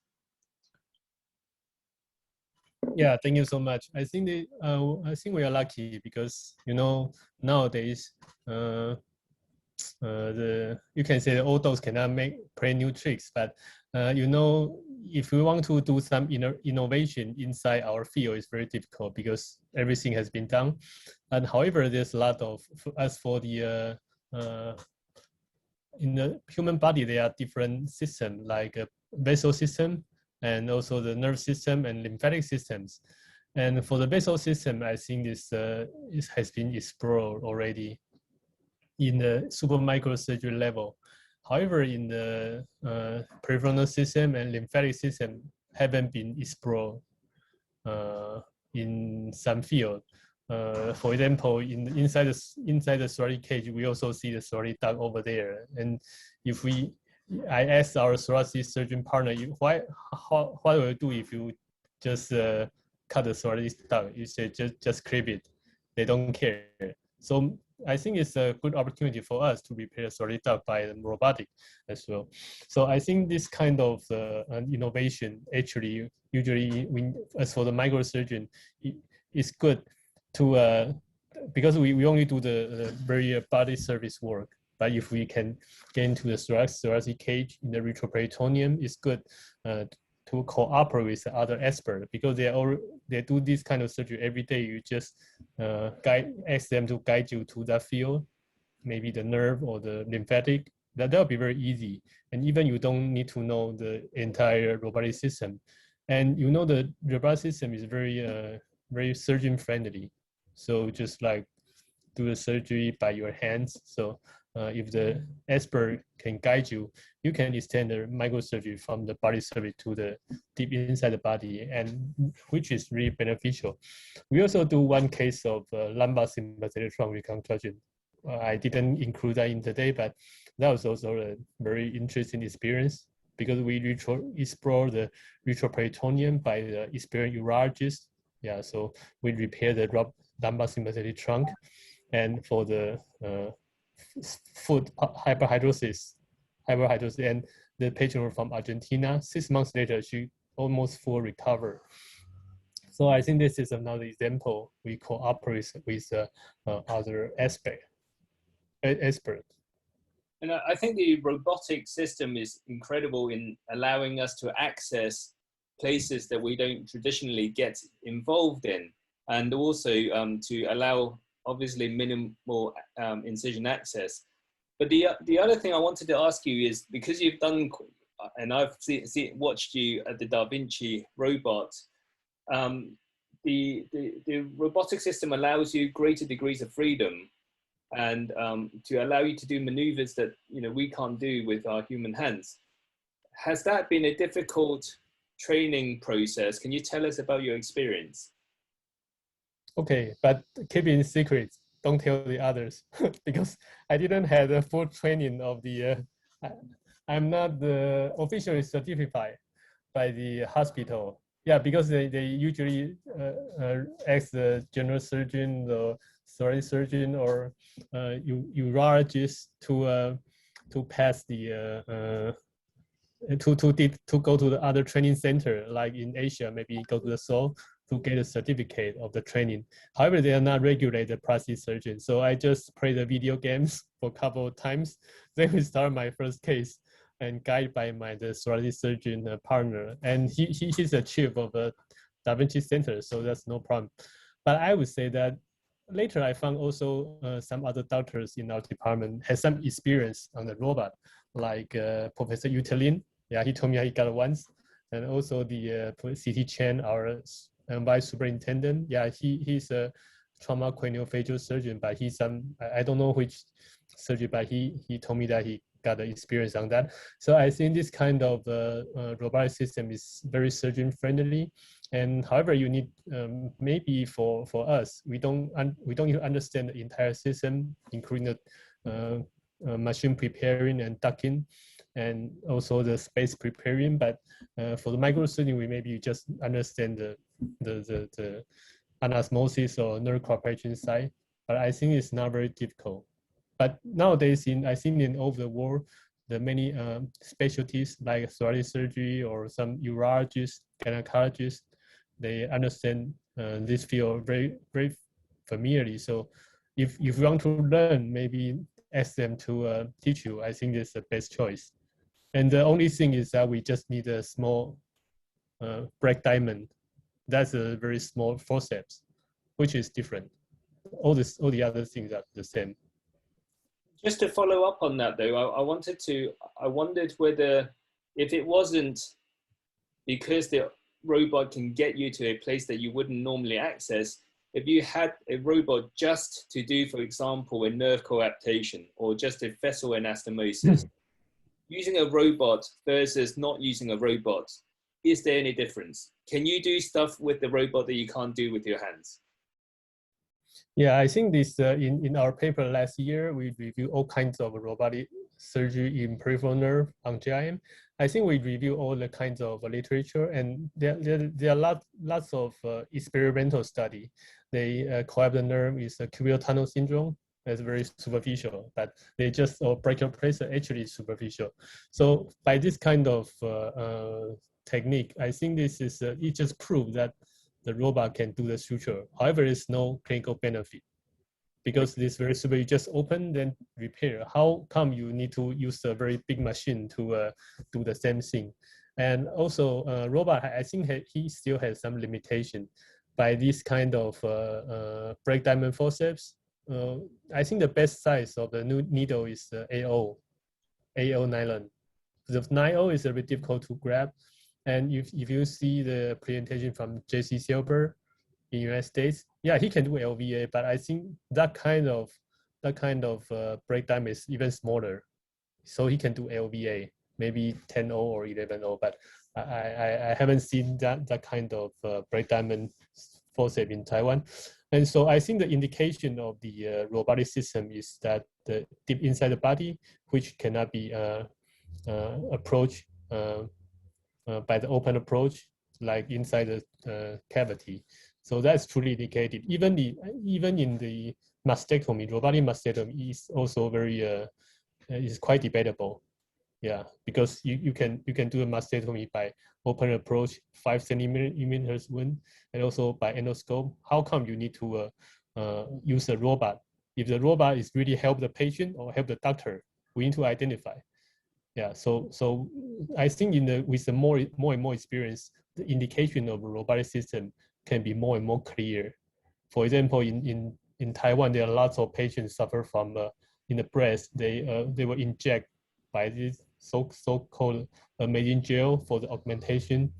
Yeah, thank you so much. I think we are lucky because, you know, nowadays you can say the old dogs cannot play new tricks, but you know, if we want to do some innovation inside our field, it's very difficult because everything has been done. And however, there's a lot of, as for the in the human body, there are different systems like a vessel system, and also the nerve system and lymphatic systems. And for the vessel system, I think this has been explored already in the Supermicro surgery level. However, in the prefrontal system and lymphatic system haven't been explored in some field. For example, inside the thoracic cage, we also see the thoracic duct over there. And if I asked our thoracic surgeon partner, what will you do if you just cut the thoracic duct? You say just clip it. They don't care. So I think it's a good opportunity for us to repair the thoracic duct by robotic as well. So I think this kind of innovation actually usually, as for the microsurgeon, it's good to because we only do the very body service work. But if we can get into the thoracic cage in the retroperitoneum, it's good to cooperate with the other experts, because they do this kind of surgery every day. You just ask them to guide you to that field, maybe the nerve or the lymphatic. That'll be very easy. And even you don't need to know the entire robotic system. And you know, the robotic system is very surgeon friendly. So just like do the surgery by your hands. So if the expert can guide you, you can extend the microsurgery from the body surgery to the deep inside the body, and which is really beneficial. We also do one case of lumbar sympathetic trunk reconstruction. I didn't include that in today, but that was also a very interesting experience, because we explore the retroperitoneum by the experienced urologist. Yeah, so we repair the lumbar sympathetic trunk, and for the foot hyperhidrosis, and the patient was from Argentina. 6 months later, she almost full recover. So I think this is another example. We cooperate with other experts. And I think the robotic system is incredible in allowing us to access places that we don't traditionally get involved in, and also to allow obviously minimal incision access. But the other thing I wanted to ask you is, because you've done, and I've watched you at the Da Vinci robot, the robotic system allows you greater degrees of freedom, and to allow you to do maneuvers that we can't do with our human hands. Has that been a difficult training process? Can you tell us about your experience? Okay, but keep it secret. Don't tell the others, because I didn't have the full training of the. I'm not officially certified by the hospital. Yeah, because they usually ask the general surgeon, the thoracic surgeon, or urologist to pass the to go to the other training center, like in Asia, maybe go to the Seoul to get a certificate of the training. However, they are not regulated plastic surgeons. So I just play the video games for a couple of times. Then we start my first case and guided by the thoracic surgeon partner. And he's the chief of the Da Vinci Center, so that's no problem. But I would say that later I found also some other doctors in our department had some experience on the robot, like Professor Utelin. Yeah, he told me he got it once. And also the CT Chang, our vice superintendent. Yeah, he's a trauma craniofacial surgeon, but he's I don't know which surgery, but he told me that he got the experience on that. So I think this kind of robotic system is very surgeon friendly. And however, you need maybe for us, we don't even understand the entire system, including the machine preparing and docking, and also the space preparing. But for the microsurgery, we maybe just understand the anosmosis or nerve cooperation side. But I think it's not very difficult. But nowadays, I think in all over the world, the many specialties like thoracic surgery or some urologists, gynecologists, they understand this field very, very familiarly. So if you want to learn, maybe ask them to teach you. I think it's the best choice. And the only thing is that we just need a small black diamond. That's a very small forceps, which is different. All the other things are the same. Just to follow up on that though, I wondered whether if it wasn't because the robot can get you to a place that you wouldn't normally access, if you had a robot just to do, for example, a nerve coaptation or just a vessel anastomosis, using a robot versus not using a robot, is there any difference? Can you do stuff with the robot that you can't do with your hands? Yeah, I think this in our paper last year, we reviewed all kinds of robotic surgery in peripheral nerve on GIM. I think we review all the kinds of literature, and there are lots of experimental study. They collapse the nerve is a cubital tunnel syndrome. That's very superficial, but they just brachial pressure actually is superficial. So by this kind of technique, I think this is it just proves that the robot can do the suture. However, there's no clinical benefit because this very super, you just open then repair. How come you need to use a very big machine to do the same thing? And also robot, I think he still has some limitation by this kind of break diamond forceps. I think the best size of the new needle is AO nylon. The 9O is a bit difficult to grab. And if you see the presentation from J.C. Silber in United States, yeah, he can do LVA, but I think that kind of break diamond is even smaller. So he can do LVA, maybe 10O or 11O, but I haven't seen that kind of break diamond forceps in Taiwan. And so I think the indication of the robotic system is that the deep inside the body, which cannot be approached by the open approach, like inside the cavity. So that's truly indicated. Even in the mastectomy, robotic mastectomy is also very is quite debatable. Yeah, because you can do a mastectomy by open approach, 5 centimeters wound, and also by endoscope. How come you need to use a robot? If the robot is really help the patient or help the doctor, we need to identify. Yeah, so I think with the more and more experience, the indication of a robotic system can be more and more clear. For example, in Taiwan, there are lots of patients suffer from in the breast. They were injected by this so-called maiden gel for the augmentation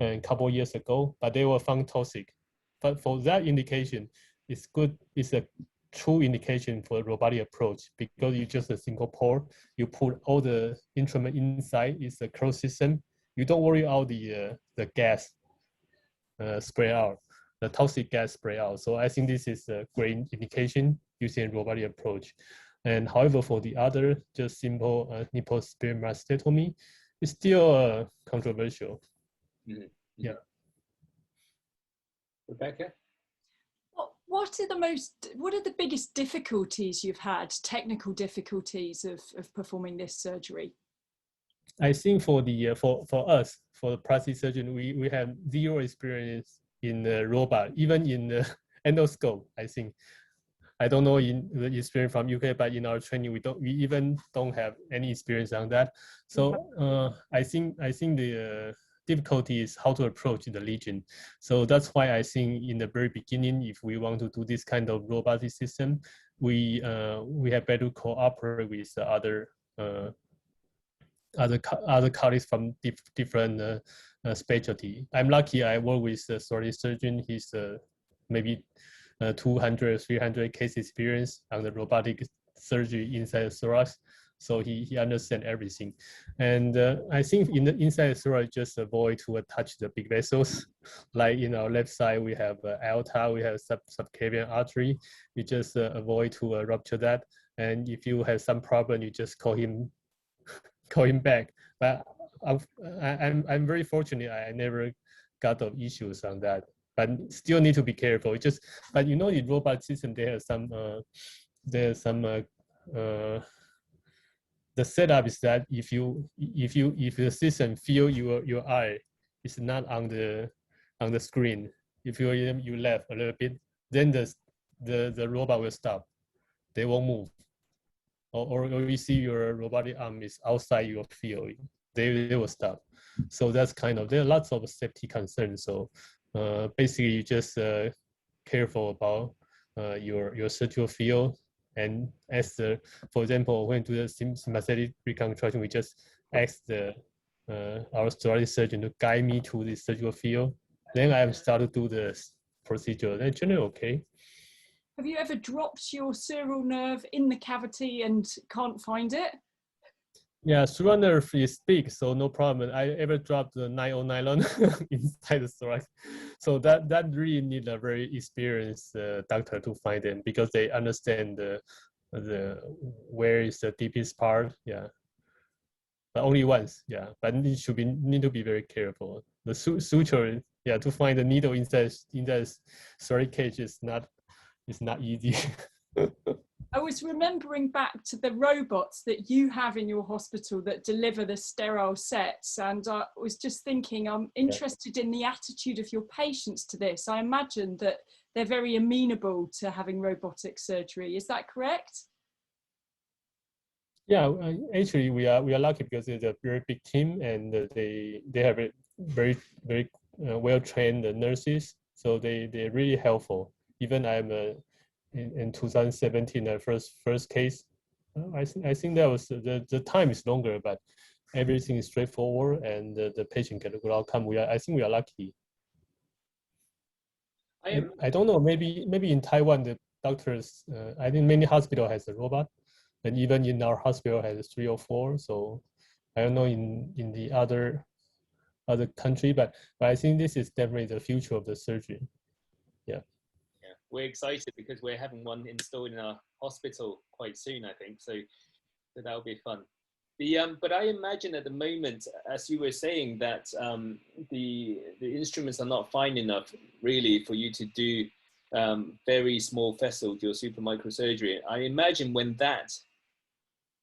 a couple years ago, but they were found toxic. But for that indication, it's good. It's a true indication for a robotic approach because you just a single port. You put all the instrument inside. It's a closed system. You don't worry about the gas spray out, the toxic gas spray out. So I think this is a great indication using a robotic approach. And however, for the other, just simple nipple spear mastectomy, it's still controversial. Mm-hmm. Yeah. Rebecca? What are the biggest difficulties you've had, technical difficulties of performing this surgery? I think for the for us, for the plastic surgeon, we have zero experience in the robot, even in the endoscope. I think I don't know in the experience from UK, but in our training we even don't have any experience on that. So I think the difficulty is how to approach the lesion. So that's why I think in the very beginning, if we want to do this kind of robotic system, we have better cooperate with other other colleagues from different specialty. I'm lucky I work with a thoracic surgeon. He's maybe 200, 300 case experience on the robotic surgery inside the thorax. So he understands everything. And I think in the inside the thorax, just avoid to touch the big vessels. Like in our left side, we have aorta, we have subclavian artery. You just avoid to rupture that. And if you have some problem, you just call him back. But I'm very fortunate. I never got of issues on that. But still need to be careful. But you know, the robot system there the setup is that if the system feel your eye is not on the screen, if you left a little bit, then the robot will stop. They won't move. Or you see your robotic arm is outside your field, they will stop. So that's there are lots of safety concerns. So basically, you just careful about your surgical field. And for example, when we do the sympathetic reconstruction, we just ask our thoracic surgeon to guide me to the surgical field. Then I start to do the procedure. Then generally okay. Have you ever dropped your sural nerve in the cavity and can't find it? Yeah, sural nerve is big, so no problem. I ever dropped the nylon inside the thorax. So that really need a very experienced doctor to find them, because they understand the where is the deepest part. Yeah, but only once. Yeah, but need to be very careful. The suture, yeah, to find the needle inside thoracic cage is not easy. I was remembering back to the robots that you have in your hospital that deliver the sterile sets, and I was just thinking, I'm interested in the attitude of your patients to this. I imagine that they're very amenable to having robotic surgery. Is that correct? Yeah, actually, we are lucky because it's a very big team, and they have a very well trained nurses, so they're really helpful. Even I'm in 2017, the first case, I think that was the time is longer, but everything is straightforward, and the patient get a good outcome. I think we are lucky. I don't know. Maybe in Taiwan, the doctors. I think many hospital has a robot, and even in our hospital has 3 or 4. So I don't know in the other country, but I think this is definitely the future of the surgery. Yeah. Yeah, we're excited because we're having one installed in our hospital quite soon, I think. So that'll be fun. But I imagine at the moment, as you were saying, that the instruments are not fine enough really for you to do very small vessels, your supermicro surgery. I imagine when that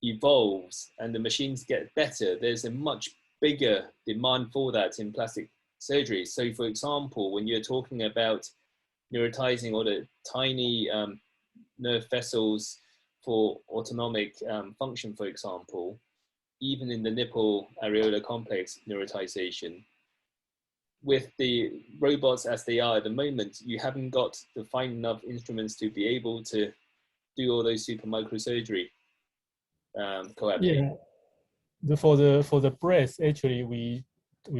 evolves and the machines get better, there's a much bigger demand for that in plastic surgery. So for example, when you're talking about neurotizing or the tiny nerve vessels for autonomic function, for example, even in the nipple areolar complex neurotization, with the robots as they are at the moment, you haven't got to find enough instruments to be able to do all those supermicro surgery collaboration. Yeah, for the breast, actually we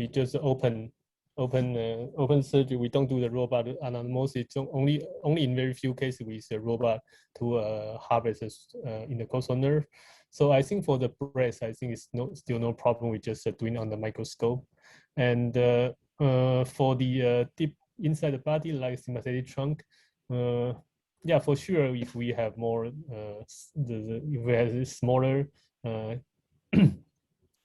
just open surgery. We don't do the robot anastomosis. Only in very few cases we use a robot to harvest in the costal nerve. So I think for the breast, I think it's still no problem. We just doing on the microscope. And for the deep inside the body, like sympathetic trunk, yeah, for sure. If we have more, if we have smaller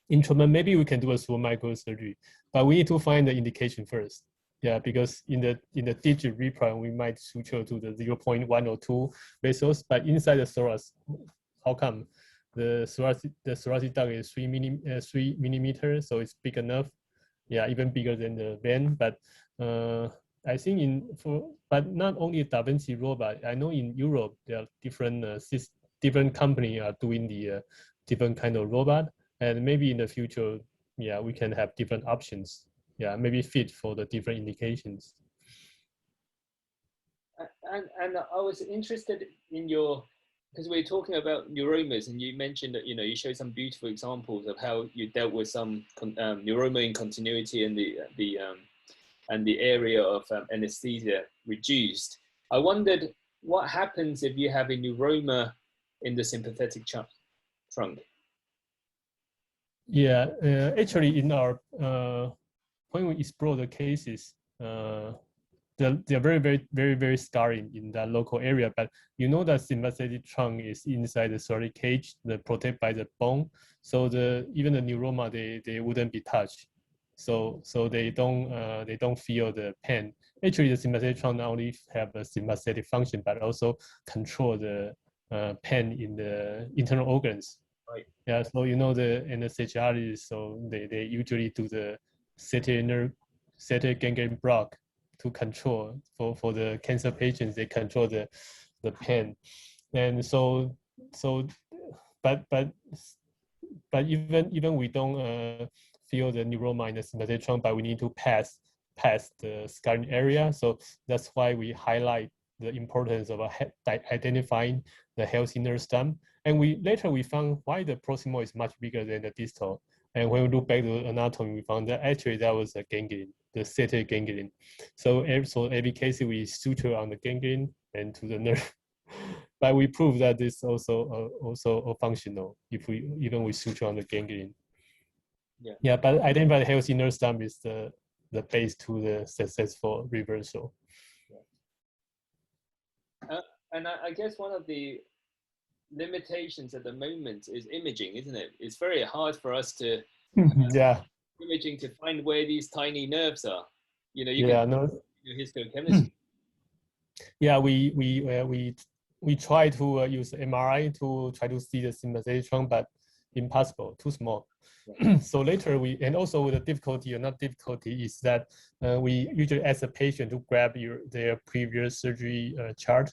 instrument, maybe we can do a Supermicro surgery, but we need to find the indication first. Yeah, because in the digit replant, we might suture to the 0.1 or 2 vessels, but inside the thorax, how come the thoracic duct is 3 millimeters, so it's big enough. Yeah, even bigger than the vein. But I think but not only Da Vinci robot. I know in Europe there are different company are doing the different kind of robot, and maybe in the future, yeah, we can have different options. Yeah, maybe fit for the different indications. And I was interested in your, because we were talking about neuromas, and you mentioned that you showed some beautiful examples of how you dealt with some neuroma incontinuity and the area of anesthesia reduced. I wondered what happens if you have a neuroma in the sympathetic trunk. Yeah, actually, in our when we explore the cases, they're very scarring in that local area. But that sympathetic trunk is inside the thoracic cage, protected by the bone. So even the neuroma they wouldn't be touched. So they don't feel the pain. Actually, the sympathetic trunk not only have a sympathetic function, but also control the pain in the internal organs. Right. Yeah. So the anesthesiologists, so they usually do the CT ganglion block to control for the cancer patients. They control the pain, and but even we don't feel the neuroma in the sympathetic trunk, but we need to pass the scarring area. So that's why we highlight the importance of identifying the healthy nerve stem. And later we found why the proximal is much bigger than the distal. And when we look back to the anatomy, we found that actually that was a ganglion, the CT ganglion. So every case we suture on the ganglion and to the nerve. But we prove that this also functional if we suture on the ganglion. Yeah, but identify the healthy nerve stem is the base to the successful reversal. And I guess one of the limitations at the moment is imaging, isn't it? It's very hard for us to imaging to find where these tiny nerves are. You can do histochemistry. Yeah, we try to use MRI to try to see the sympathetic trunk, but impossible, too small. So later and also with the difficulty or not difficulty is that we usually ask the patient to grab their previous surgery chart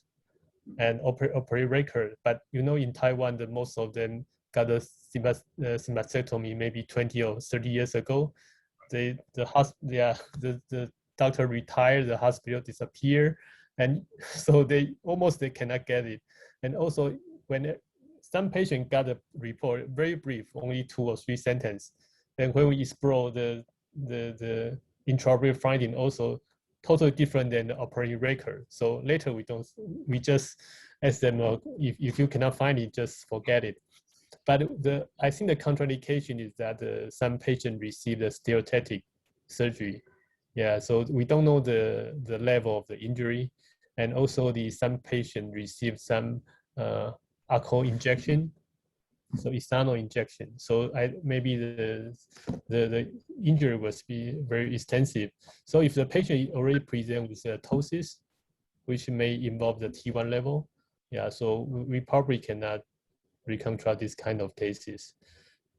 and operate record. But in Taiwan, most of them got a sympathectomy maybe 20 or 30 years ago. The doctor retired, the hospital disappeared, and so they cannot get it. And also when some patient got a report very brief, only 2 or 3 sentences, and when we explore the intraoperative finding, also totally different than the operating record. So later we just ask them, if you cannot find it, just forget it. But I think the contraindication is that some patient receive the stereotactic surgery. Yeah, so we don't know the level of the injury, and also some patient receive some alcohol injection, so ethanol injection. So maybe the injury was be very extensive. So if the patient already present with ptosis, which may involve the T1 level, yeah, so we probably cannot reconstruct this kind of cases.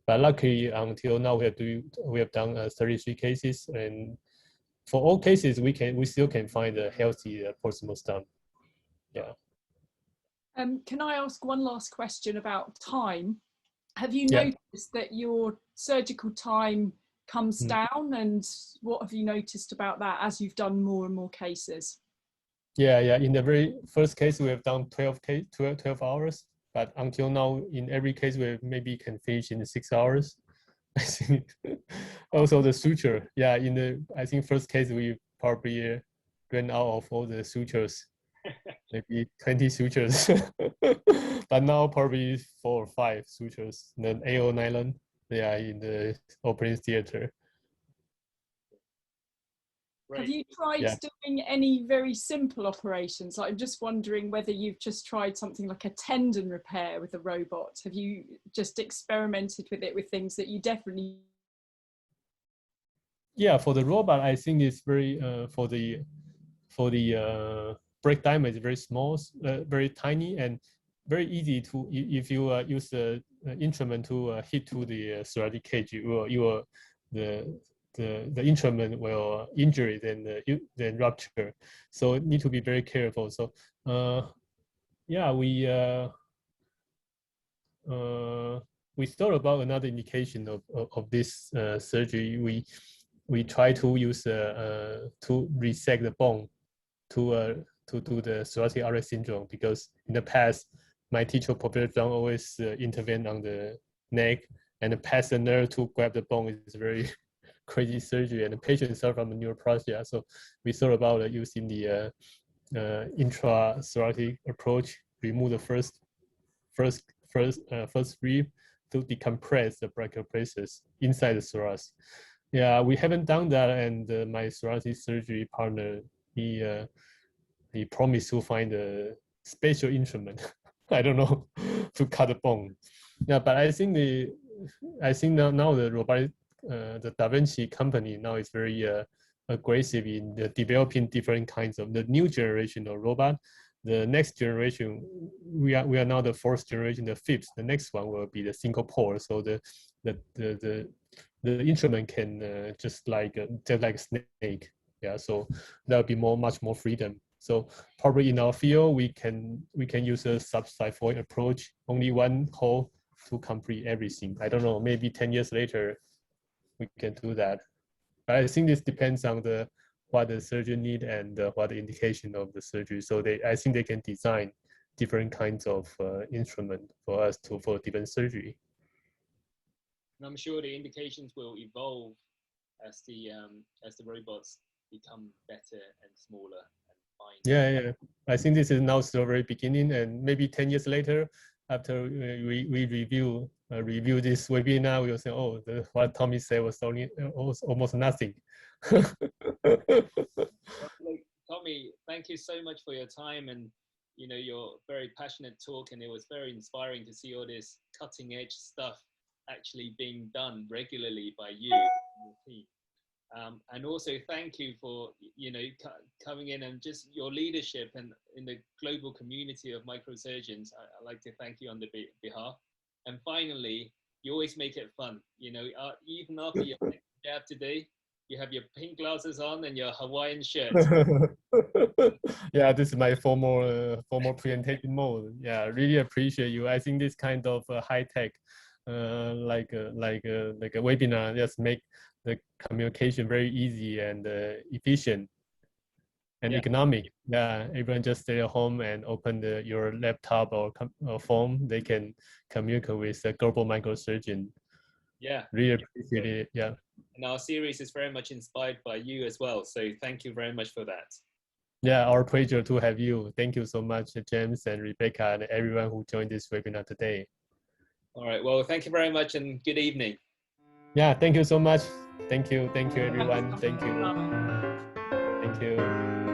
But luckily, until now, we have done 33 cases, and for all cases, we still can find a healthy proximal stem. Yeah. Can I ask one last question about time? Have you noticed that your surgical time comes down, and what have you noticed about that as you've done more and more cases? Yeah. In the very first case, we have done 12 hours, but until now, in every case, we maybe can finish in 6 hours. I think also the suture. Yeah, I think first case we probably ran out of all the sutures, maybe 20 sutures, but now probably 4 or 5 sutures. Then AO nylon, in the operating theater. Right. Have you tried doing any very simple operations? I'm just wondering whether you've just tried something like a tendon repair with a robot. Have you just experimented with it with things that you definitely? Yeah, for the robot, I think it's very for the break diameter is very small, very tiny, and very easy to, if you use the instrument to hit to the thoracic cage, the instrument will injure it and then rupture. So need to be very careful. So yeah, we thought about another indication of this surgery. We try to use to resect the bone to do the thoracic outlet syndrome, because in the past my teacher Professor Zhang always intervened on the neck and pass the nerve to grab the bone. Is very crazy surgery, and the patient suffer from neuroplasia. So we thought about using the intrathoracic approach, remove the first rib to decompress the brachial plexus inside the thorax. Yeah, we haven't done that, and my thoracic surgery partner, he promised to find a special instrument. I don't know, to cut the bone. Yeah, but I think now the robotic the Da Vinci company now is very aggressive in developing different kinds of the new generation of robot. The next generation, we are now the fourth generation, the fifth. The next one will be the single port. So the instrument can just like a snake. Yeah, so there'll be much more freedom. So probably in our field, we can use a subxiphoid approach, only one hole to complete everything. I don't know, maybe 10 years later, we can do that. But I think this depends on what the surgeon need and what the indication of the surgery. So I think they can design different kinds of instrument for us for different surgery. And I'm sure the indications will evolve as the robots become better and smaller and fine. Yeah. I think this is now still very beginning, and maybe 10 years later, after we review this webinar, we'll say, oh, what Tommy said was almost nothing. Tommy, thank you so much for your time and your very passionate talk, and it was very inspiring to see all this cutting edge stuff actually being done regularly by you and your team. And also thank you for coming in and just your leadership and in the global community of microsurgeons. I'd like to thank you on the behalf. And finally, you always make it fun. Even after your jab today, you have your pink glasses on and your Hawaiian shirt. Yeah, this is my formal presentation mode. Yeah, really appreciate you. I think this kind of high tech, like a webinar, just make the communication very easy and efficient and economic. Yeah, everyone just stay at home and open your laptop or phone. They can communicate with a global microsurgeon. Yeah, really appreciate it. Yeah. And our series is very much inspired by you as well. So thank you very much for that. Yeah, our pleasure to have you. Thank you so much, James and Rebecca, and everyone who joined this webinar today. All right. Well, thank you very much and good evening. Yeah, thank you so much. Thank you, everyone. Thank you. Thank you.